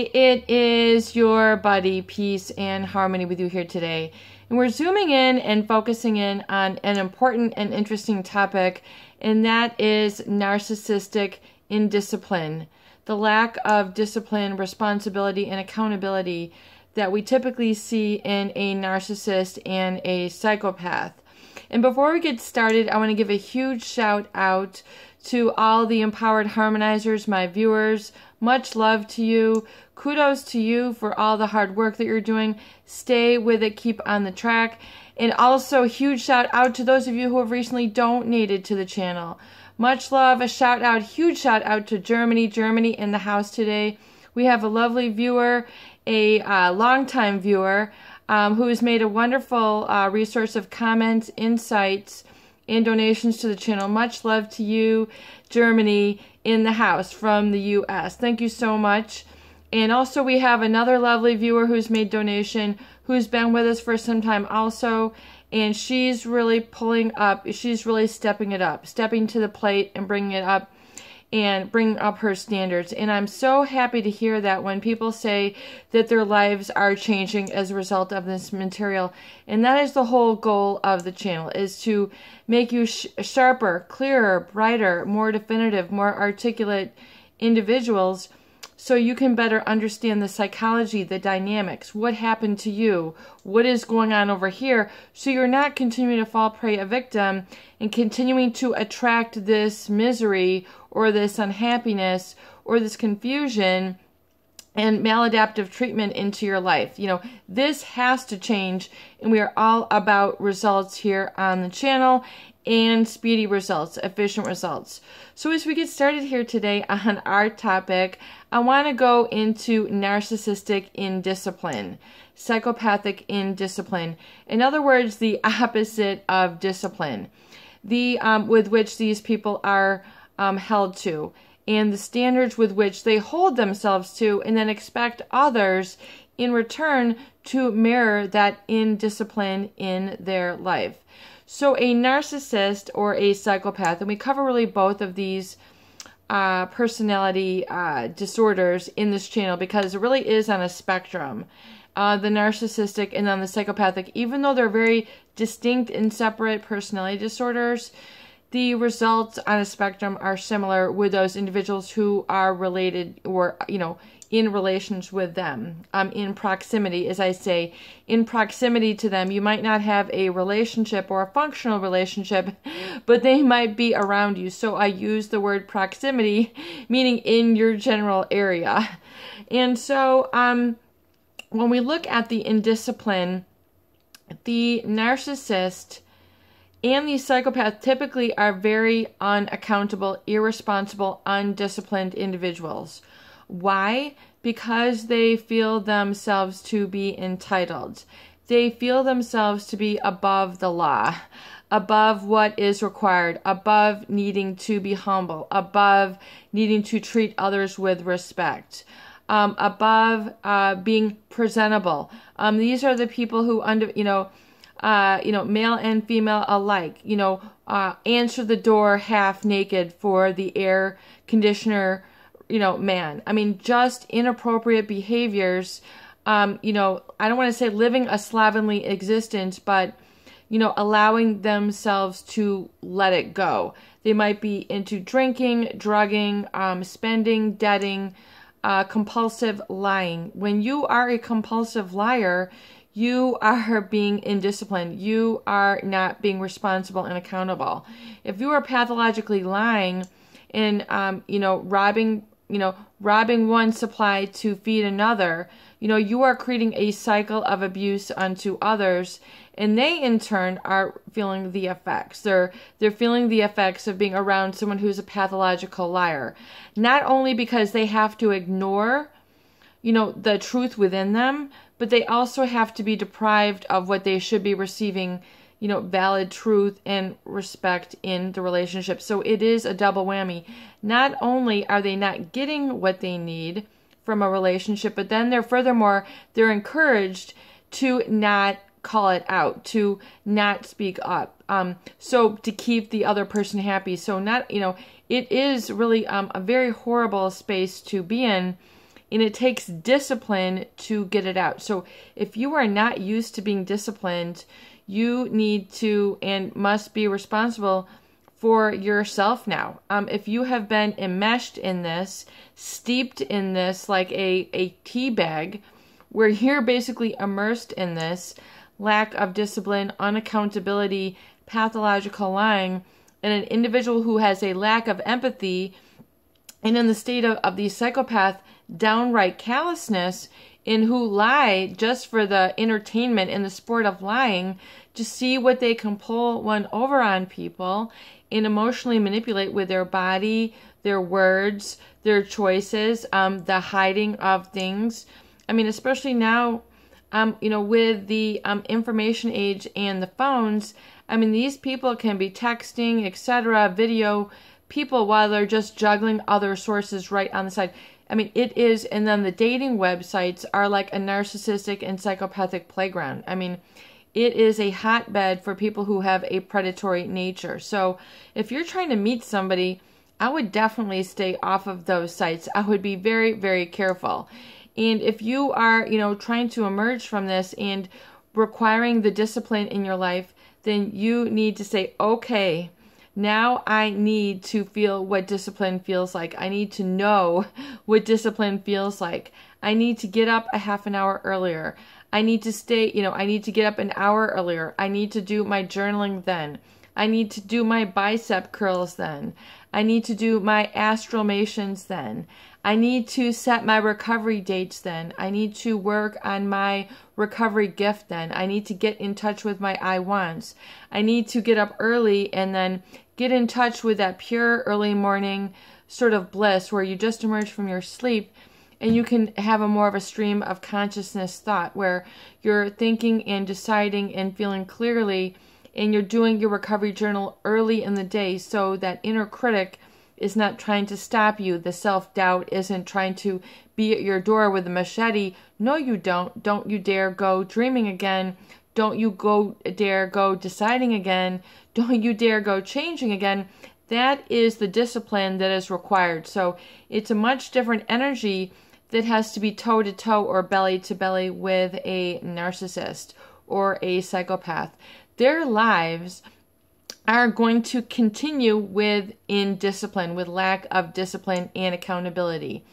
Hey, it is your buddy Peace and Harmony with you here today. And we're zooming in and focusing in on an important and interesting topic, and that is narcissistic indiscipline. The lack of discipline, responsibility, and accountability that we typically see in a narcissist and a psychopath. And before we get started, I want to give a huge shout out to all the empowered harmonizers, my viewers. Much love to you. Kudos to you for all the hard work that you're doing. Stay with it. Keep on the track. And also, huge shout out to those of you who have recently donated to the channel. Much love. A shout out, huge shout out to Germany. Germany in the house today. We have a lovely viewer, a longtime viewer, who has made a wonderful resource of comments, insights, and donations to the channel. Much love to you, Germany in the house from the U.S. Thank you so much. And also we have another lovely viewer who's made donation, who's been with us for some time also, and she's really pulling up, she's really stepping it up, stepping to the plate and bringing it up and bringing up her standards. And I'm so happy to hear that when people say that their lives are changing as a result of this material. And that is the whole goal of the channel, is to make you sharper, clearer, brighter, more definitive, more articulate individuals, so you can better understand the psychology, the dynamics, what happened to you, what is going on over here, so you're not continuing to fall prey a victim and continuing to attract this misery or this unhappiness or this confusion and maladaptive treatment into your life. You know, this has to change, and we are all about results here on the channel, and speedy results, efficient results. So as we get started here today on our topic, I want to go into narcissistic indiscipline, psychopathic indiscipline. In other words, the opposite of discipline, the with which these people are held to, and the standards with which they hold themselves to, and then expect others in return to mirror that indiscipline in their life. So a narcissist or a psychopath, and we cover really both of these personality disorders in this channel because it really is on a spectrum. The narcissistic and then the psychopathic, even though they're very distinct and separate personality disorders, the results on a spectrum are similar with those individuals who are related or, you know, in relations with them, in proximity, as I say, in proximity to them. You might not have a relationship or a functional relationship, but they might be around you. So I use the word proximity, meaning in your general area. And so when we look at the indiscipline, the narcissist and the psychopath typically are very unaccountable, irresponsible, undisciplined individuals. Why? Because they feel themselves to be entitled. They feel themselves to be above the law, above what is required, above needing to be humble, above needing to treat others with respect, above being presentable. These are the people who, male and female alike, answer the door half naked for the air conditioner, man. I mean, just inappropriate behaviors, I don't want to say living a slovenly existence, but, allowing themselves to let it go. They might be into drinking, drugging, spending, debting, compulsive lying. When you are a compulsive liar, you are being indisciplined. You are not being responsible and accountable. If you are pathologically lying and, robbing one supply to feed another, you are creating a cycle of abuse unto others, and they in turn are feeling the effects. They're feeling the effects of being around someone who's a pathological liar. Not only because they have to ignore, the truth within them, but they also have to be deprived of what they should be receiving, valid truth and respect in the relationship. So it is a double whammy. Not only are they not getting what they need from a relationship, but then they're encouraged to not call it out, to not speak up, so to keep the other person happy. So it is really a very horrible space to be in and it takes discipline to get it out. So if you are not used to being disciplined, you need to and must be responsible for yourself now. If you have been enmeshed in this, steeped in this like a tea bag, where you're basically immersed in this lack of discipline, unaccountability, pathological lying, and an individual who has a lack of empathy, and in the state of the psychopath, downright callousness, and who lie just for the entertainment and the sport of lying to see what they can pull one over on people and emotionally manipulate with their body, their words, their choices, the hiding of things. I mean, especially now, with the information age and the phones, I mean, these people can be texting, etc., video people while they're just juggling other sources right on the side. I mean, it is, and then the dating websites are like a narcissistic and psychopathic playground. I mean, it is a hotbed for people who have a predatory nature. So if you're trying to meet somebody, I would definitely stay off of those sites. I would be very, very careful. And if you are, trying to emerge from this and requiring the discipline in your life, then you need to say, okay, now I need to feel what discipline feels like. I need to know what discipline feels like. I need to get up a half an hour earlier. I need to stay, I need to get up an hour earlier. I need to do my journaling then. I need to do my bicep curls then. I need to do my astralmations then. I need to set my recovery dates then. I need to work on my recovery gift then. I need to get in touch with my I wants. I need to get up early and then get in touch with that pure early morning sort of bliss where you just emerge from your sleep and you can have a more of a stream of consciousness thought where you're thinking and deciding and feeling clearly, and you're doing your recovery journal early in the day so that inner critic is not trying to stop you. The self-doubt isn't trying to be at your door with a machete. No, you don't. Don't you dare go dreaming again. Don't you dare go deciding again. Don't you dare go changing again. That is the discipline that is required. So it's a much different energy that has to be toe-to-toe or belly-to-belly with a narcissist or a psychopath. Their lives are going to continue with indiscipline, with lack of discipline and accountability.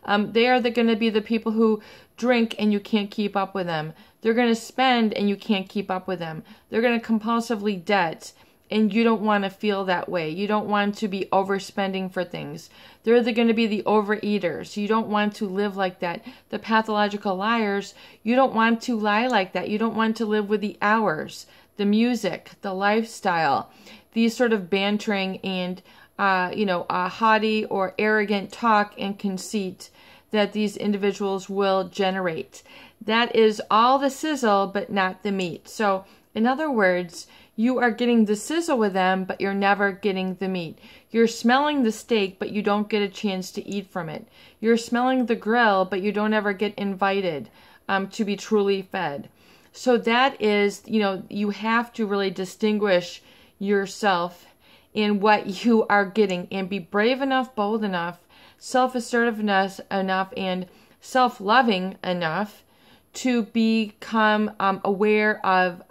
They are going to be the people who drink and you can't keep up with them. They're going to spend and you can't keep up with them. They're going to compulsively debt and you don't want to feel that way. You don't want to be overspending for things. They're going to be the overeaters. You don't want to live like that. The pathological liars, you don't want to lie like that. You don't want to live with the hours, the music, the lifestyle, these sort of bantering and, haughty or arrogant talk and conceit that these individuals will generate. That is all the sizzle, but not the meat. So, in other words, you are getting the sizzle with them, but you're never getting the meat. You're smelling the steak, but you don't get a chance to eat from it. You're smelling the grill, but you don't ever get invited to be truly fed. So that is, you have to really distinguish yourself in what you are getting and be brave enough, bold enough, self-assertiveness enough, and self-loving enough to become aware of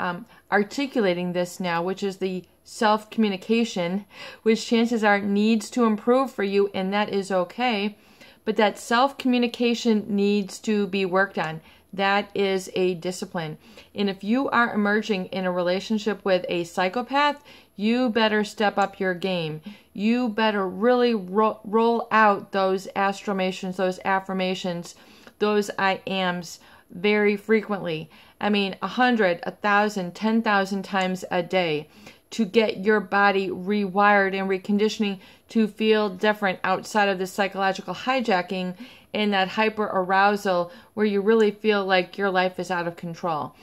articulating this now, which is the self-communication, which chances are needs to improve for you, and that is okay. But that self-communication needs to be worked on. That is a discipline. And if you are emerging in a relationship with a psychopath, you better step up your game. You better really roll out those astramations, those affirmations, those I ams very frequently. I mean, 100, 1,000, 10,000 times a day to get your body rewired and reconditioning to feel different outside of the psychological hijacking and that hyper arousal where you really feel like your life is out of control.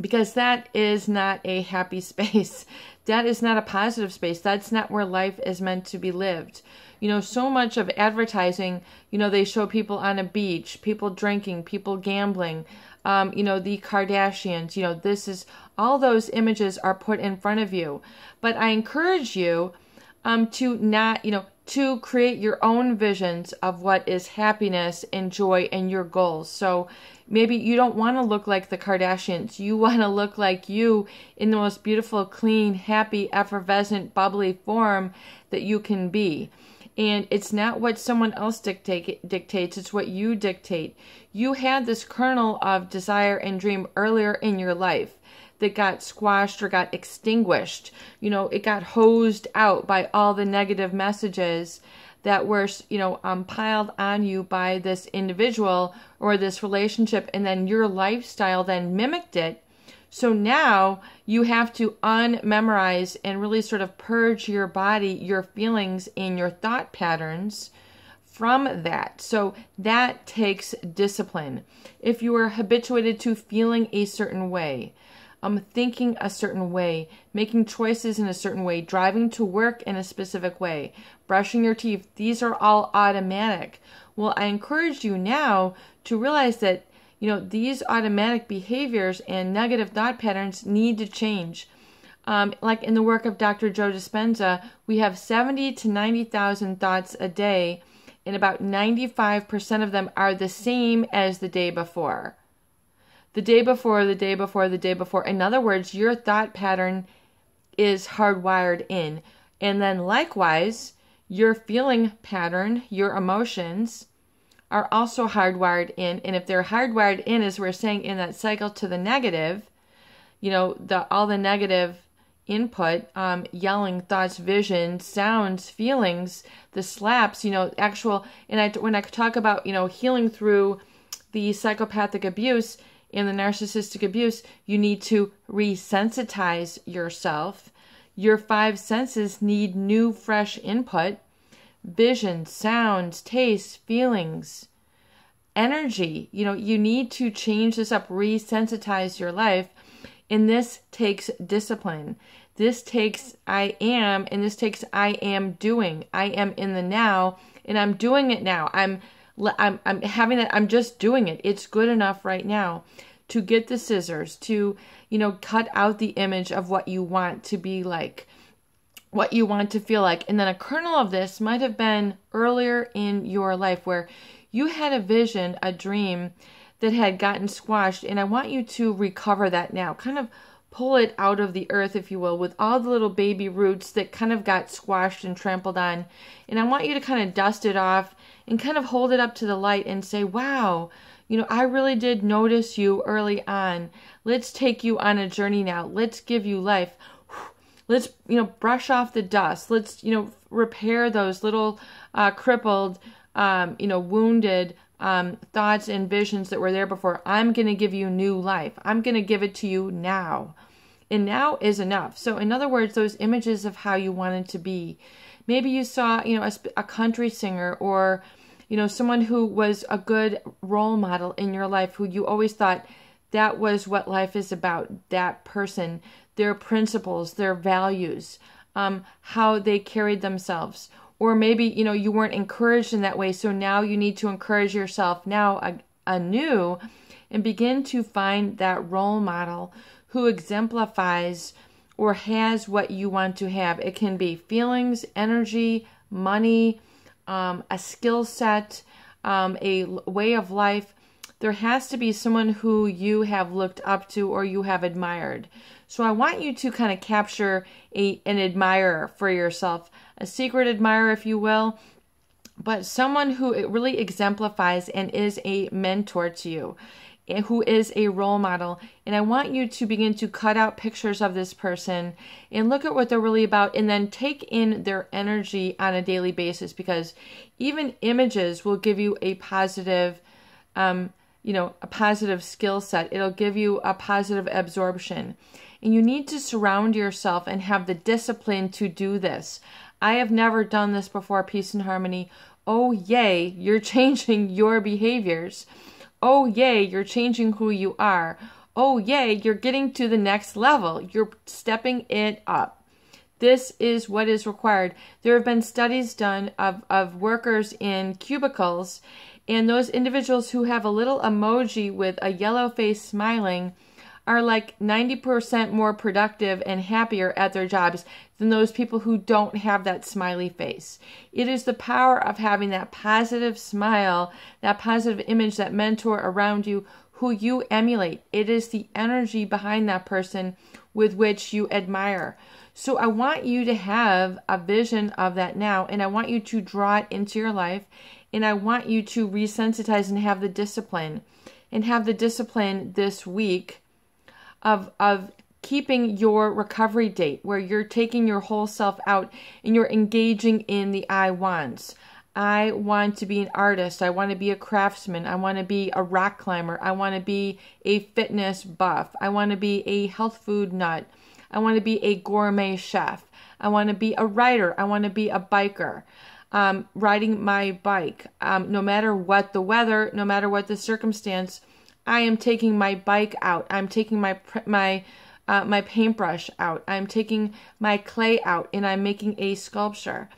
Because that is not a happy space. That is not a positive space. That's not where life is meant to be lived. So much of advertising, they show people on a beach, people drinking, people gambling, the Kardashians, this is, all those images are put in front of you. But I encourage you, to not, to create your own visions of what is happiness and joy and your goals. So maybe you don't want to look like the Kardashians. You want to look like you in the most beautiful, clean, happy, effervescent, bubbly form that you can be. And it's not what someone else dictates, it's what you dictate. You had this kernel of desire and dream earlier in your life that got squashed or got extinguished. It got hosed out by all the negative messages that were, piled on you by this individual or this relationship, and then your lifestyle then mimicked it. So now you have to unmemorize and really sort of purge your body, your feelings, and your thought patterns from that. So that takes discipline. If you are habituated to feeling a certain way, thinking a certain way, making choices in a certain way, driving to work in a specific way, brushing your teeth, these are all automatic. Well, I encourage you now to realize that, these automatic behaviors and negative thought patterns need to change. Like in the work of Dr. Joe Dispenza, we have 70 to 90,000 thoughts a day, and about 95% of them are the same as the day before. The day before, the day before, the day before. In other words, your thought pattern is hardwired in. And then likewise, your feeling pattern, your emotions are also hardwired in. And if they're hardwired in, as we're saying in that cycle, to the negative, all the negative input, yelling, thoughts, visions, sounds, feelings, the slaps, when I talk about, healing through the psychopathic abuse and the narcissistic abuse, you need to resensitize yourself. Your 5 senses need new, fresh input. Vision, sounds, taste, feelings, energy. You need to change this up, resensitize your life. And this takes discipline. This takes I am, and this takes I am doing. I am in the now, and I'm doing it now. I'm having that. I'm just doing it. It's good enough right now to get the scissors, to, cut out the image of what you want to be like, what you want to feel like. And then a kernel of this might have been earlier in your life where you had a vision, a dream that had gotten squashed. And I want you to recover that now, kind of pull it out of the earth, if you will, with all the little baby roots that kind of got squashed and trampled on. And I want you to kind of dust it off and kind of hold it up to the light and say, wow, I really did notice you early on. Let's take you on a journey now. Let's give you life. Let's, brush off the dust. Let's, repair those little crippled, wounded thoughts and visions that were there before. I'm going to give you new life. I'm going to give it to you now. And now is enough. So in other words, those images of how you wanted to be. Maybe you saw, a country singer or, someone who was a good role model in your life, who you always thought that was what life is about, that person, their principles, their values, how they carried themselves. Or maybe, you weren't encouraged in that way, so now you need to encourage yourself now anew and begin to find that role model who exemplifies or has what you want to have. It can be feelings, energy, money, a skill set, a way of life. There has to be someone who you have looked up to or you have admired. So I want you to kind of capture an admirer for yourself, a secret admirer, if you will, but someone who really exemplifies and is a mentor to you, who is a role model. And I want you to begin to cut out pictures of this person and look at what they're really about, and then take in their energy on a daily basis, because even images will give you a positive, a positive skill set. It'll give you a positive absorption. And you need to surround yourself and have the discipline to do this. I have never done this before, Peace and Harmony. Oh, yay, you're changing your behaviors. Oh, yay, you're changing who you are. Oh, yay, you're getting to the next level. You're stepping it up. This is what is required. There have been studies done of workers in cubicles, and those individuals who have a little emoji with a yellow face smiling are like 90% more productive and happier at their jobs than those people who don't have that smiley face. It is the power of having that positive smile, that positive image, that mentor around you who you emulate. It is the energy behind that person with which you admire. So I want you to have a vision of that now, and I want you to draw it into your life, and I want you to resensitize and have the discipline this week of keeping your recovery date, where you're taking your whole self out and you're engaging in the I wants. I want to be an artist. I want to be a craftsman. I want to be a rock climber. I want to be a fitness buff. I want to be a health food nut. I want to be a gourmet chef. I want to be a writer. I want to be a biker. Riding my bike. No matter what the weather, no matter what the circumstance, I am taking my bike out. I'm taking my paintbrush out. I'm taking my clay out, and I'm making a sculpture.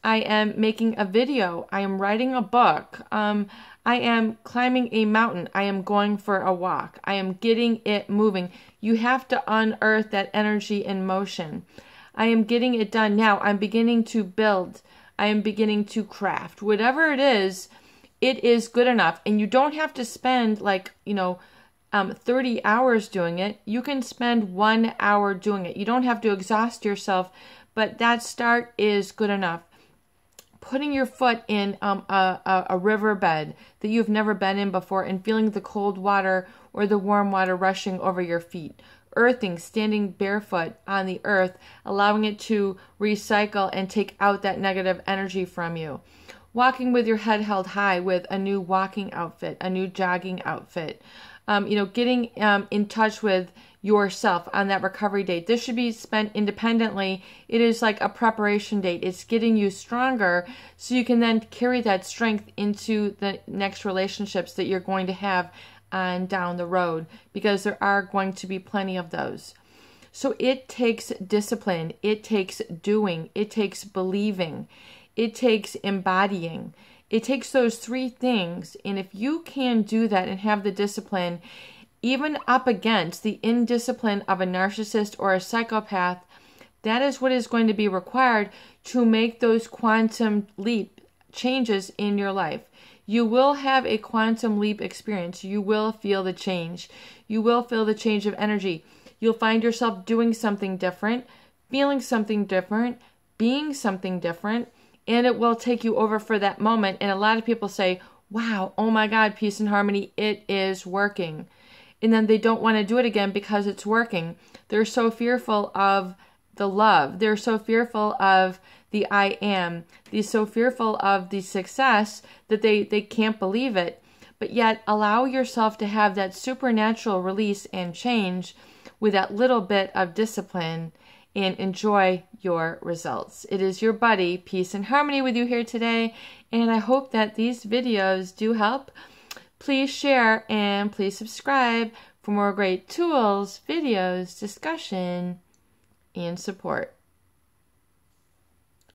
I am making a video. I am writing a book. I am climbing a mountain. I am going for a walk. I am getting it moving. You have to unearth that energy in motion. I am getting it done now. I'm beginning to build. I am beginning to craft. Whatever it is good enough. And you don't have to spend 30 hours doing it. You can spend 1 hour doing it. You don't have to exhaust yourself, but that start is good enough. Putting your foot in a riverbed that you've never been in before and feeling the cold water or the warm water rushing over your feet. Earthing, standing barefoot on the earth, allowing it to recycle and take out that negative energy from you. Walking with your head held high with a new walking outfit, a new jogging outfit. Getting in touch with yourself on that recovery date. This should be spent independently. It is like a preparation date. It's getting you stronger so you can then carry that strength into the next relationships that you're going to have on down the road, because there are going to be plenty of those. So it takes discipline. It takes doing. It takes believing. It takes embodying. It takes those three things. And if you can do that and have the discipline, even up against the indiscipline of a narcissist or a psychopath, that is what is going to be required to make those quantum leap changes in your life. You will have a quantum leap experience. You will feel the change. You will feel the change of energy. You'll find yourself doing something different, feeling something different, being something different, and it will take you over for that moment. And a lot of people say, wow, oh my God, peace and harmony, it is working. And then they don't want to do it again because it's working. They're so fearful of the love. They're so fearful of the I am. They're so fearful of the success that they can't believe it. But yet allow yourself to have that supernatural release and change with that little bit of discipline and enjoy your results. It is your buddy, Peace and Harmony, with you here today. And I hope that these videos do help. Please share and please subscribe for more great tools, videos, discussion, and support.